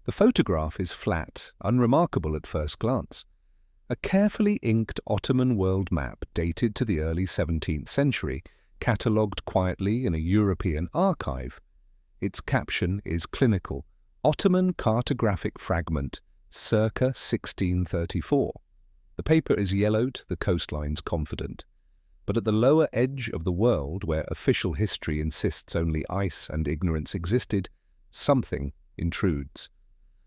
The photograph is flat, unremarkable at first glance. A carefully inked Ottoman world map dated to the early 17th century, catalogued quietly in a European archive. Its caption is clinical: Ottoman cartographic fragment, circa 1634. The paper is yellowed, the coastlines confident. But at the lower edge of the world, where official history insists only ice and ignorance existed, something intrudes.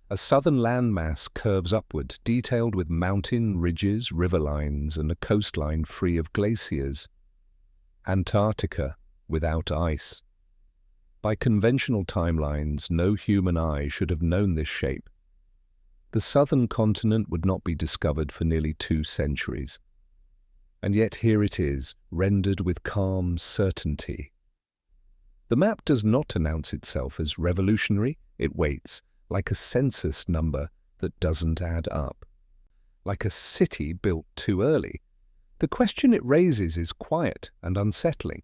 A southern landmass curves upward, detailed with mountain ridges, riverlines, and a coastline free of glaciers. Antarctica, without ice. By conventional timelines, no human eye should have known this shape. The southern continent would not be discovered for nearly 2 centuries. And yet here it is, rendered with calm certainty. The map does not announce itself as revolutionary. It waits, like a census number that doesn't add up. Like a city built too early. The question it raises is quiet and unsettling.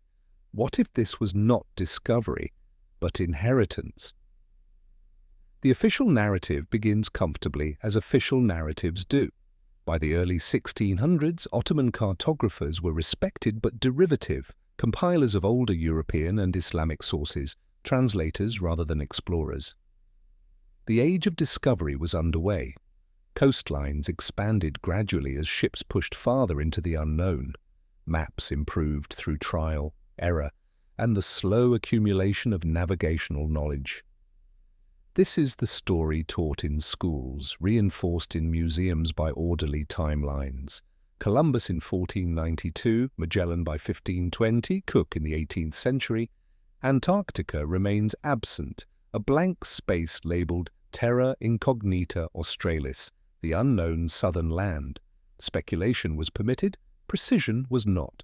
What if this was not discovery, but inheritance? The official narrative begins comfortably, as official narratives do. By the early 1600s, Ottoman cartographers were respected but derivative, compilers of older European and Islamic sources, translators rather than explorers. The age of discovery was underway. Coastlines expanded gradually as ships pushed farther into the unknown. Maps improved through trial, error, and the slow accumulation of navigational knowledge. This is the story taught in schools, reinforced in museums by orderly timelines. Columbus in 1492, Magellan by 1520, Cook in the 18th century. Antarctica remains absent, a blank space labelled Terra Incognita Australis, the unknown southern land. Speculation was permitted, precision was not.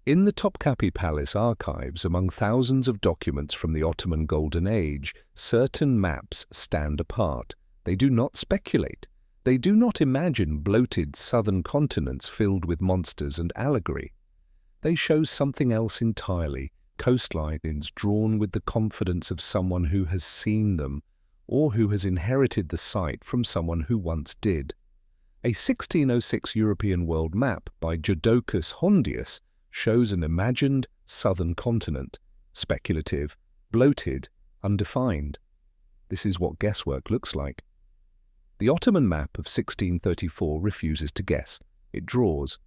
In the Topkapi Palace archives, among thousands of documents from the Ottoman Golden Age, certain maps stand apart. They do not speculate. They do not imagine bloated southern continents filled with monsters and allegory. They show something else entirely, coastlines drawn with the confidence of someone who has seen them, or who has inherited the site from someone who once did. A 1606 European world map by Jodocus Hondius shows an imagined southern continent, speculative, bloated, undefined. This is what guesswork looks like. The Ottoman map of 1634 refuses to guess. It draws.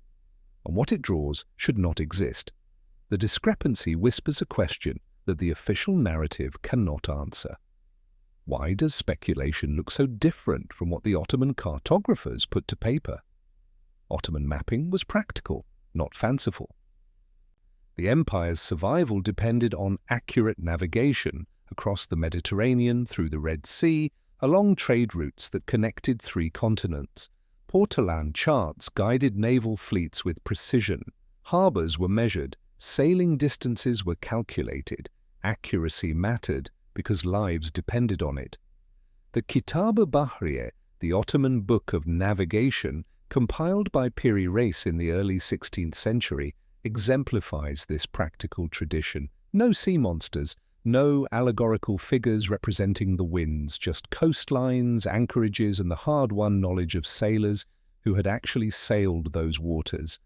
And what it draws should not exist. The discrepancy whispers a question that the official narrative cannot answer. Why does speculation look so different from what the Ottoman cartographers put to paper? Ottoman mapping was practical, not fanciful. The empire's survival depended on accurate navigation across the Mediterranean, through the Red Sea, along trade routes that connected 3 continents. Portolan charts guided naval fleets with precision. Harbours were measured, sailing distances were calculated. Accuracy mattered because lives depended on it. The Kitab-ı Bahriye, the Ottoman Book of Navigation, compiled by Piri Reis in the early 16th century, exemplifies this practical tradition. No sea monsters, no allegorical figures representing the winds, just coastlines, anchorages, and the hard-won knowledge of sailors who had actually sailed those waters.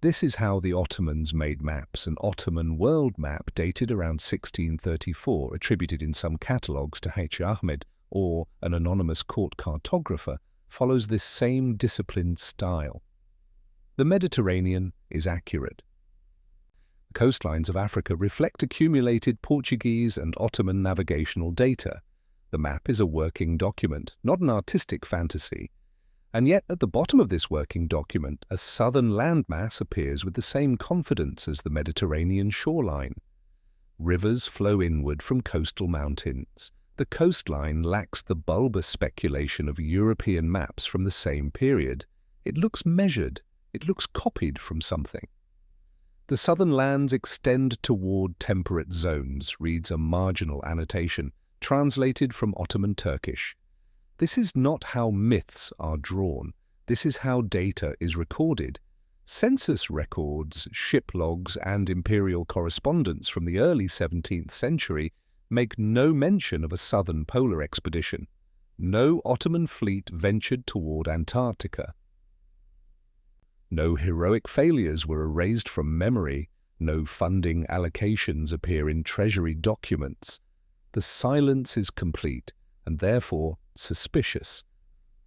This is how the Ottomans made maps. An Ottoman world map dated around 1634, attributed in some catalogues to H. Ahmed or an anonymous court cartographer, follows this same disciplined style. The Mediterranean is accurate. The coastlines of Africa reflect accumulated Portuguese and Ottoman navigational data. The map is a working document, not an artistic fantasy. And yet, at the bottom of this working document, a southern landmass appears with the same confidence as the Mediterranean shoreline. Rivers flow inward from coastal mountains. The coastline lacks the bulbous speculation of European maps from the same period. It looks measured. It looks copied from something. The southern lands extend toward temperate zones, reads a marginal annotation, translated from Ottoman Turkish. This is not how myths are drawn. This is how data is recorded. Census records, ship logs, and imperial correspondence from the early 17th century make no mention of a southern polar expedition. no Ottoman fleet ventured toward Antarctica. No heroic failures were erased from memory, no funding allocations appear in treasury documents. The silence is complete and therefore suspicious.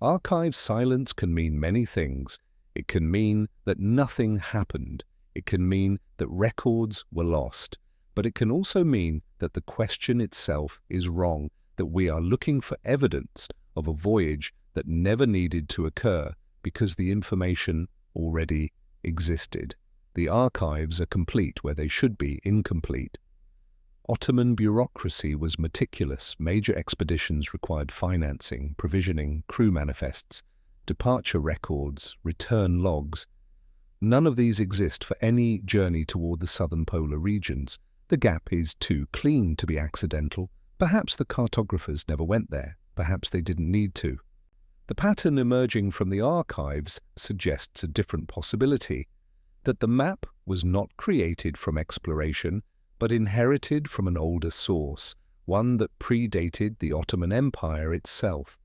Archive silence can mean many things. It can mean that nothing happened. It can mean that records were lost. But it can also mean that the question itself is wrong, that we are looking for evidence of a voyage that never needed to occur because the information already existed. The archives are complete where they should be incomplete. Ottoman bureaucracy was meticulous. Major expeditions required financing, provisioning, crew manifests, departure records, return logs. None of these exist for any journey toward the southern polar regions. The gap is too clean to be accidental. Perhaps the cartographers never went there. Perhaps they didn't need to. The pattern emerging from the archives suggests a different possibility, that the map was not created from exploration, but inherited from an older source, one that predated the Ottoman Empire itself.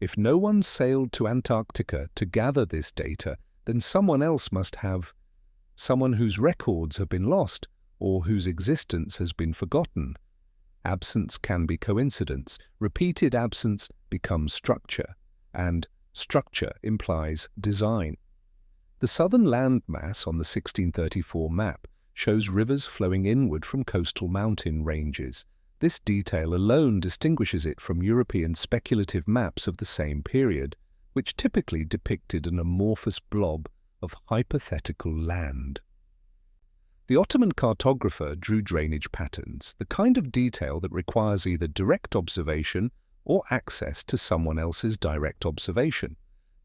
If no one sailed to Antarctica to gather this data, then someone else must have, someone whose records have been lost or whose existence has been forgotten. Absence can be coincidence. Repeated absence becomes structure, and structure implies design. The southern landmass on the 1634 map shows rivers flowing inward from coastal mountain ranges. This detail alone distinguishes it from European speculative maps of the same period, which typically depicted an amorphous blob of hypothetical land. The Ottoman cartographer drew drainage patterns, the kind of detail that requires either direct observation or access to someone else's direct observation.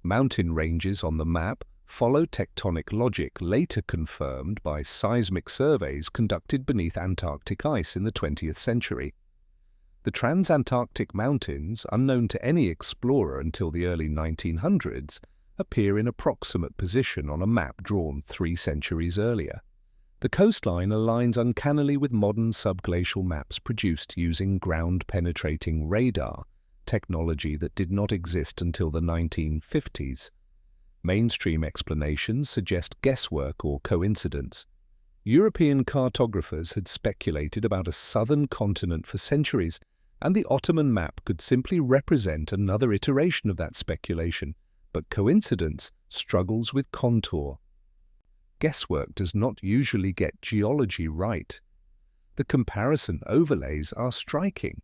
Mountain ranges on the map follow tectonic logic later confirmed by seismic surveys conducted beneath Antarctic ice in the 20th century. The Transantarctic Mountains, unknown to any explorer until the early 1900s, appear in approximate position on a map drawn 3 centuries earlier. The coastline aligns uncannily with modern subglacial maps produced using ground-penetrating radar, technology that did not exist until the 1950s. Mainstream explanations suggest guesswork or coincidence. European cartographers had speculated about a southern continent for centuries, and the Ottoman map could simply represent another iteration of that speculation, but coincidence struggles with contour. Guesswork does not usually get geology right. The comparison overlays are striking.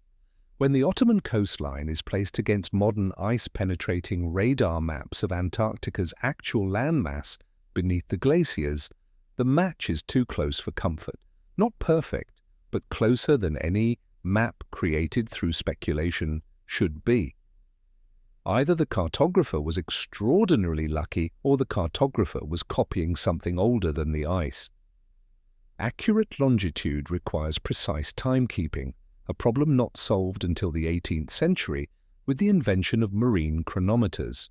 When the Ottoman coastline is placed against modern ice-penetrating radar maps of Antarctica's actual landmass beneath the glaciers, the match is too close for comfort. Not perfect, but closer than any map created through speculation should be. Either the cartographer was extraordinarily lucky, or the cartographer was copying something older than the ice. Accurate longitude requires precise timekeeping, a problem not solved until the 18th century with the invention of marine chronometers.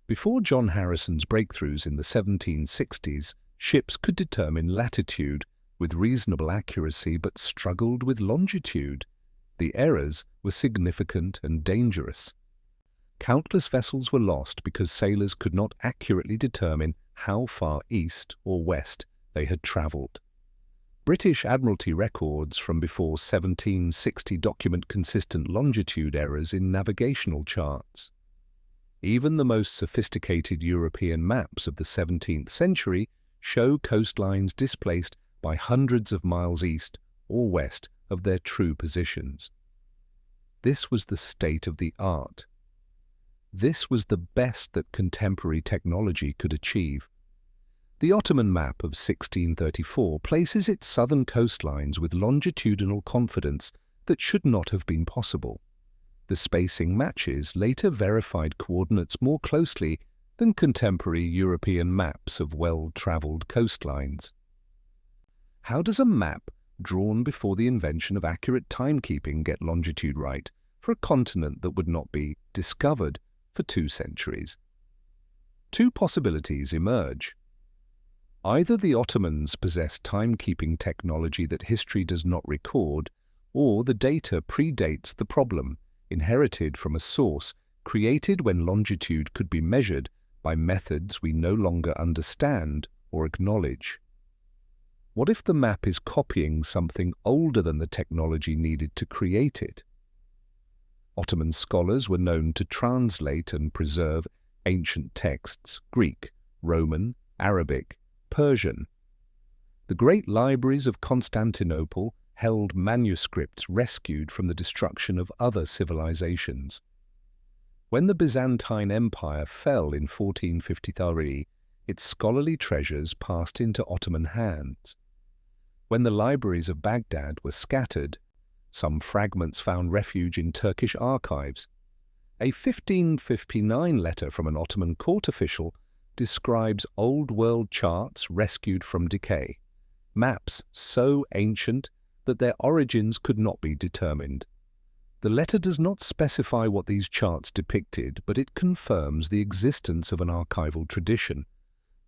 Before John Harrison's breakthroughs in the 1760s, ships could determine latitude with reasonable accuracy but struggled with longitude. The errors were significant and dangerous. Countless vessels were lost because sailors could not accurately determine how far east or west they had travelled. British Admiralty records from before 1760 document consistent longitude errors in navigational charts. Even the most sophisticated European maps of the 17th century show coastlines displaced by hundreds of miles east or west of their true positions. This was the state of the art. This was the best that contemporary technology could achieve. The Ottoman map of 1634 places its southern coastlines with longitudinal confidence that should not have been possible. The spacing matches later verified coordinates more closely than contemporary European maps of well-travelled coastlines. How does a map drawn before the invention of accurate timekeeping get longitude right for a continent that would not be discovered for 2 centuries? 2 possibilities emerge. Either the Ottomans possessed timekeeping technology that history does not record, or the data predates the problem, inherited from a source created when longitude could be measured by methods we no longer understand or acknowledge. What if the map is copying something older than the technology needed to create it? Ottoman scholars were known to translate and preserve ancient texts: Greek, Roman, Arabic, Persian. The great libraries of Constantinople held manuscripts rescued from the destruction of other civilizations. When the Byzantine Empire fell in 1453, its scholarly treasures passed into Ottoman hands. When the libraries of Baghdad were scattered, some fragments found refuge in Turkish archives. A 1559 letter from an Ottoman court official describes Old World charts rescued from decay, maps so ancient that their origins could not be determined. The letter does not specify what these charts depicted, but it confirms the existence of an archival tradition.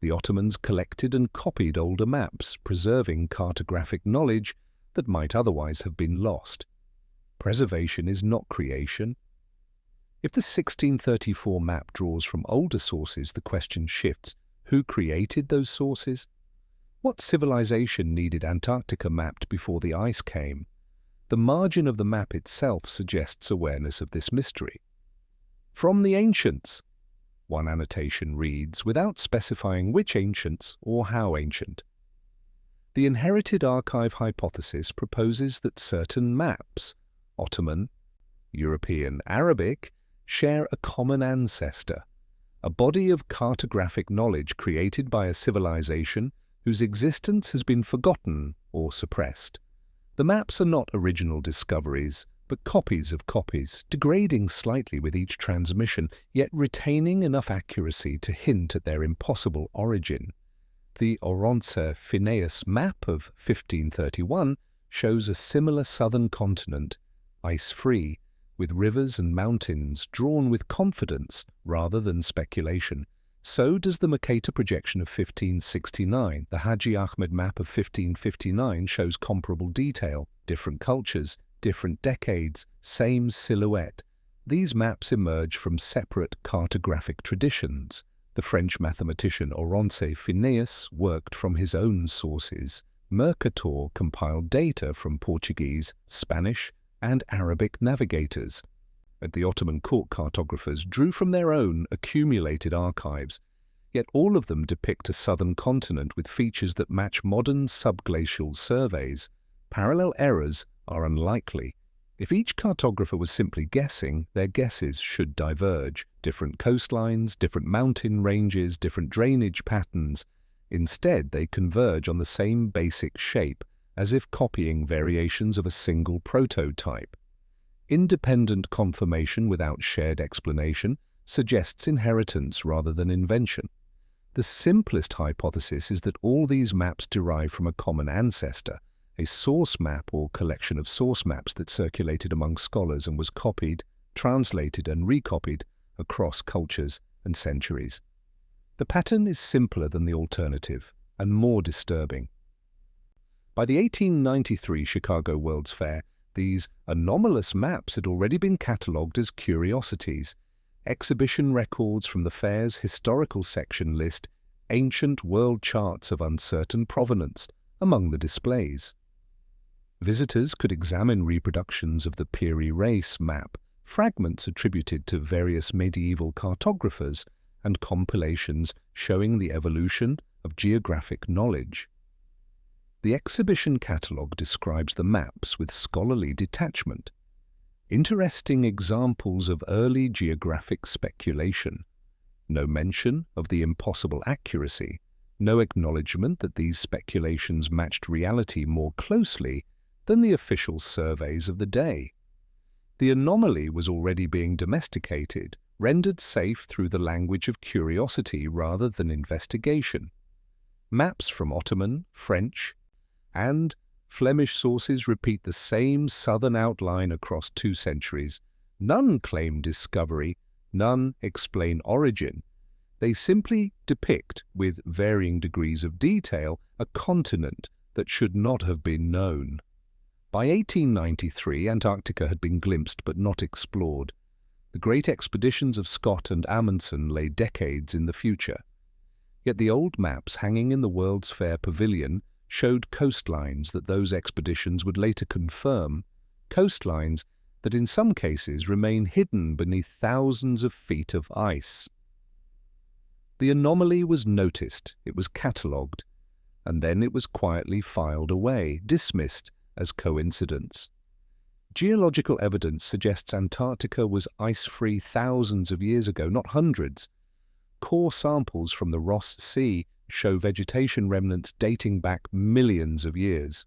The Ottomans collected and copied older maps, preserving cartographic knowledge that might otherwise have been lost. Preservation is not creation. If the 1634 map draws from older sources, the question shifts: who created those sources? What civilization needed Antarctica mapped before the ice came? The margin of the map itself suggests awareness of this mystery. From the ancients, one annotation reads, without specifying which ancients or how ancient. The inherited archive hypothesis proposes that certain maps, Ottoman, European, Arabic, share a common ancestor, a body of cartographic knowledge created by a civilization whose existence has been forgotten or suppressed. The maps are not original discoveries, but copies of copies, degrading slightly with each transmission, yet retaining enough accuracy to hint at their impossible origin. The Oronce-Phineas map of 1531 shows a similar southern continent, ice-free, with rivers and mountains drawn with confidence rather than speculation. So does the Mercator projection of 1569. The Haji Ahmed map of 1559 shows comparable detail, different cultures, different decades, same silhouette. These maps emerge from separate cartographic traditions. The French mathematician Oronce-Phineas worked from his own sources. Mercator compiled data from Portuguese, Spanish, and Arabic navigators. And the Ottoman court cartographers drew from their own accumulated archives, yet all of them depict a southern continent with features that match modern subglacial surveys. Parallel errors are unlikely. If each cartographer was simply guessing, their guesses should diverge. Different coastlines, different mountain ranges, different drainage patterns. Instead, they converge on the same basic shape, as if copying variations of a single prototype. Independent confirmation without shared explanation suggests inheritance rather than invention. The simplest hypothesis is that all these maps derive from a common ancestor, a source map or collection of source maps that circulated among scholars and was copied, translated and recopied across cultures and centuries. The pattern is simpler than the alternative and more disturbing. By the 1893 Chicago World's Fair, these anomalous maps had already been catalogued as curiosities. Exhibition records from the fair's historical section list ancient world charts of uncertain provenance among the displays. Visitors could examine reproductions of the Piri Reis map, fragments attributed to various medieval cartographers, and compilations showing the evolution of geographic knowledge. The exhibition catalogue describes the maps with scholarly detachment. Interesting examples of early geographic speculation. No mention of the impossible accuracy, no acknowledgement that these speculations matched reality more closely than the official surveys of the day. The anomaly was already being domesticated, rendered safe through the language of curiosity rather than investigation. Maps from Ottoman, French, and Flemish sources repeat the same southern outline across 2 centuries. None claim discovery, none explain origin. They simply depict, with varying degrees of detail, a continent that should not have been known. By 1893, Antarctica had been glimpsed but not explored. The great expeditions of Scott and Amundsen lay decades in the future. Yet the old maps hanging in the World's Fair Pavilion showed coastlines that those expeditions would later confirm, coastlines that in some cases remain hidden beneath thousands of feet of ice. The anomaly was noticed, it was catalogued, and then it was quietly filed away, dismissed as coincidence. Geological evidence suggests Antarctica was ice-free thousands of years ago, not hundreds. Core samples from the Ross Sea show vegetation remnants dating back millions of years.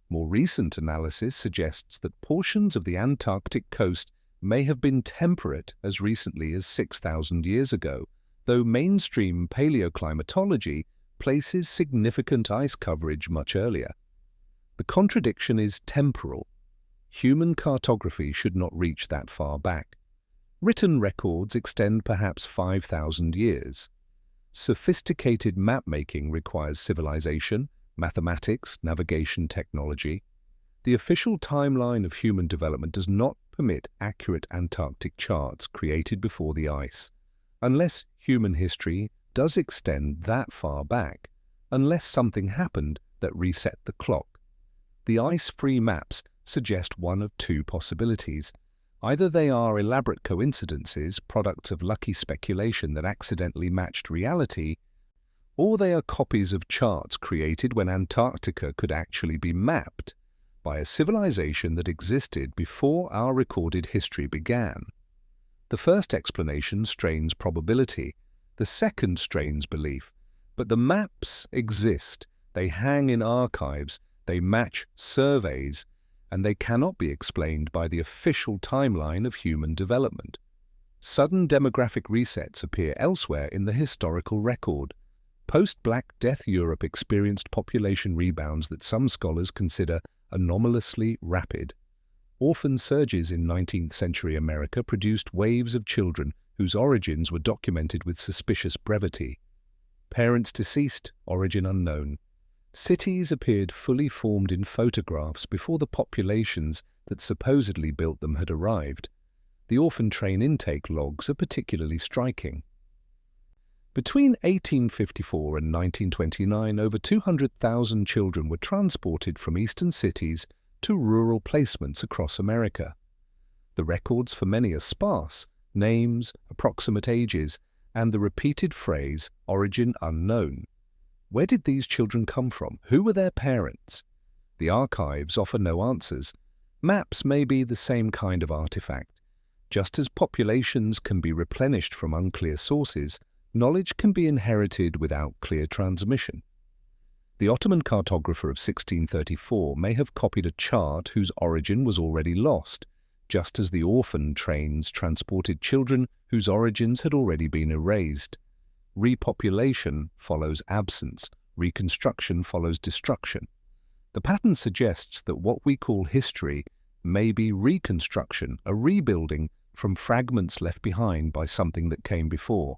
More recent analysis suggests that portions of the Antarctic coast may have been temperate as recently as 6,000 years ago, though mainstream paleoclimatology places significant ice coverage much earlier. The contradiction is temporal. Human cartography should not reach that far back. Written records extend perhaps 5,000 years. Sophisticated map-making requires civilization, mathematics, navigation technology. The official timeline of human development does not permit accurate Antarctic charts created before the ice, unless human history does extend that far back, unless something happened that reset the clock. The ice-free maps suggest one of two possibilities. Either they are elaborate coincidences, products of lucky speculation that accidentally matched reality, or they are copies of charts created when Antarctica could actually be mapped by a civilization that existed before our recorded history began. The first explanation strains probability, the second strains belief, but the maps exist, they hang in archives, they match surveys, and they cannot be explained by the official timeline of human development. Sudden demographic resets appear elsewhere in the historical record. Post-Black Death Europe experienced population rebounds that some scholars consider anomalously rapid. Orphan surges in 19th century America produced waves of children whose origins were documented with suspicious brevity. Parents deceased, origin unknown. Cities appeared fully formed in photographs before the populations that supposedly built them had arrived. The orphan train intake logs are particularly striking. Between 1854 and 1929, over 200,000 children were transported from eastern cities to rural placements across America. The records for many are sparse: names, approximate ages, and the repeated phrase, origin unknown. Where did these children come from? Who were their parents? The archives offer no answers. Maps may be the same kind of artifact. Just as populations can be replenished from unclear sources, knowledge can be inherited without clear transmission. The Ottoman cartographer of 1634 may have copied a chart whose origin was already lost, just as the orphan trains transported children whose origins had already been erased. Repopulation follows absence, reconstruction follows destruction. The pattern suggests that what we call history may be reconstruction, a rebuilding from fragments left behind by something that came before.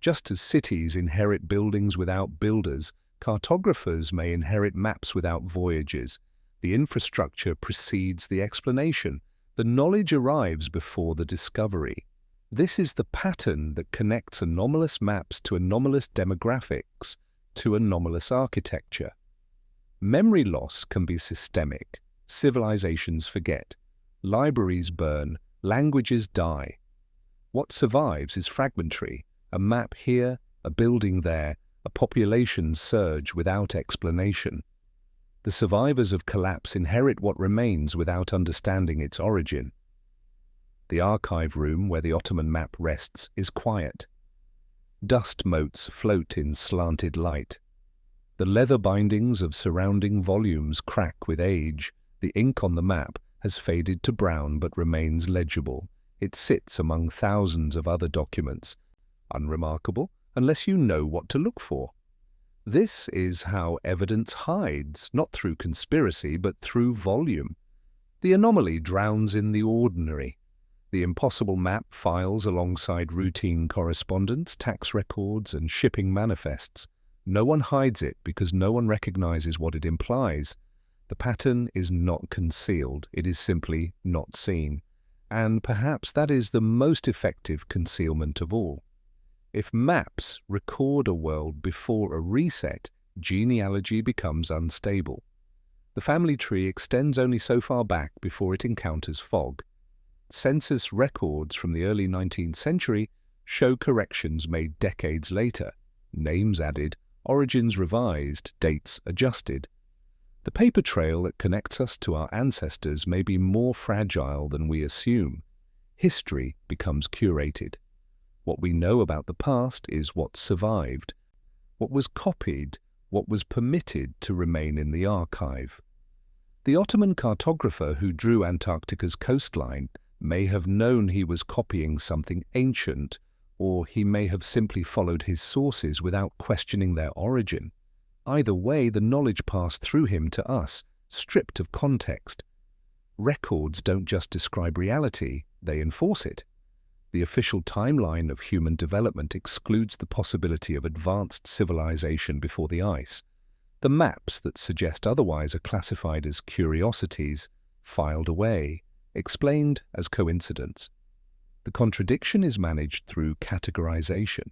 Just as cities inherit buildings without builders, cartographers may inherit maps without voyages. The infrastructure precedes the explanation. The knowledge arrives before the discovery. This is the pattern that connects anomalous maps to anomalous demographics, to anomalous architecture. Memory loss can be systemic. Civilizations forget. Libraries burn. Languages die. What survives is fragmentary. A map here, a building there, a population surge without explanation. The survivors of collapse inherit what remains without understanding its origin. The archive room where the Ottoman map rests is quiet. Dust motes float in slanted light. The leather bindings of surrounding volumes crack with age. The ink on the map has faded to brown but remains legible. It sits among thousands of other documents, unremarkable unless you know what to look for. This is how evidence hides, not through conspiracy but through volume. The anomaly drowns in the ordinary. The impossible map files alongside routine correspondence, tax records, and shipping manifests. No one hides it because no one recognizes what it implies. The pattern is not concealed, it is simply not seen. And perhaps that is the most effective concealment of all. If maps record a world before a reset, genealogy becomes unstable. The family tree extends only so far back before it encounters fog. Census records from the early 19th century show corrections made decades later, names added, origins revised, dates adjusted. The paper trail that connects us to our ancestors may be more fragile than we assume. History becomes curated. What we know about the past is what survived, what was copied, what was permitted to remain in the archive. The Ottoman cartographer who drew Antarctica's coastline may have known he was copying something ancient, or he may have simply followed his sources without questioning their origin. Either way, the knowledge passed through him to us, stripped of context. Records don't just describe reality, they enforce it. The official timeline of human development excludes the possibility of advanced civilization before the ice. The maps that suggest otherwise are classified as curiosities, filed away, explained as coincidence. The contradiction is managed through categorization.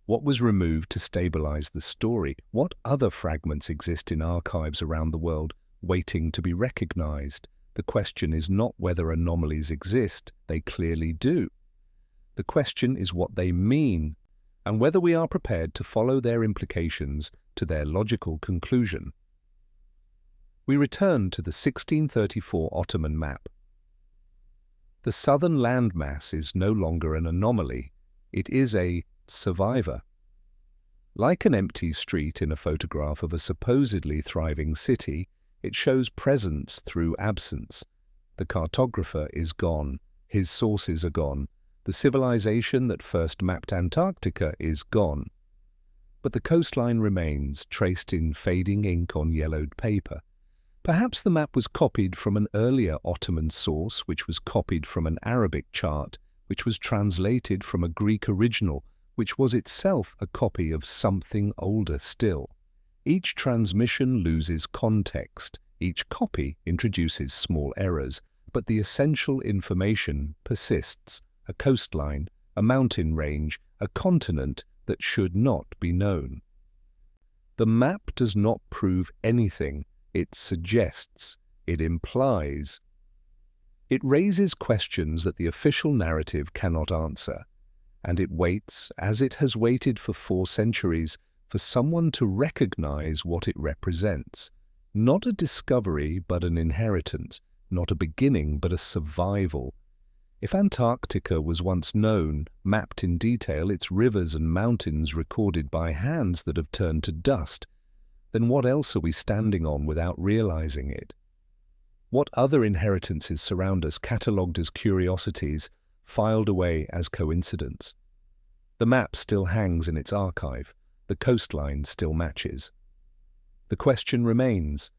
What was removed to stabilize the story? What other fragments exist in archives around the world waiting to be recognized? The question is not whether anomalies exist, they clearly do. The question is what they mean, and whether we are prepared to follow their implications to their logical conclusion. We return to the 1634 Ottoman map. The southern landmass is no longer an anomaly, it is a survivor. Like an empty street in a photograph of a supposedly thriving city, it shows presence through absence. The cartographer is gone, his sources are gone, the civilization that first mapped Antarctica is gone. But the coastline remains, traced in fading ink on yellowed paper. Perhaps the map was copied from an earlier Ottoman source, which was copied from an Arabic chart, which was translated from a Greek original, which was itself a copy of something older still. Each transmission loses context, each copy introduces small errors, but the essential information persists: a coastline, a mountain range, a continent that should not be known. The map does not prove anything, it suggests, it implies. It raises questions that the official narrative cannot answer, and it waits, as it has waited for 4 centuries, for someone to recognize what it represents. Not a discovery, but an inheritance, not a beginning, but a survival. If Antarctica was once known, mapped in detail, its rivers and mountains recorded by hands that have turned to dust, then what else are we standing on without realizing it? What other inheritances surround us, catalogued as curiosities, filed away as coincidence? The map still hangs in its archive, the coastline still matches. The question remains,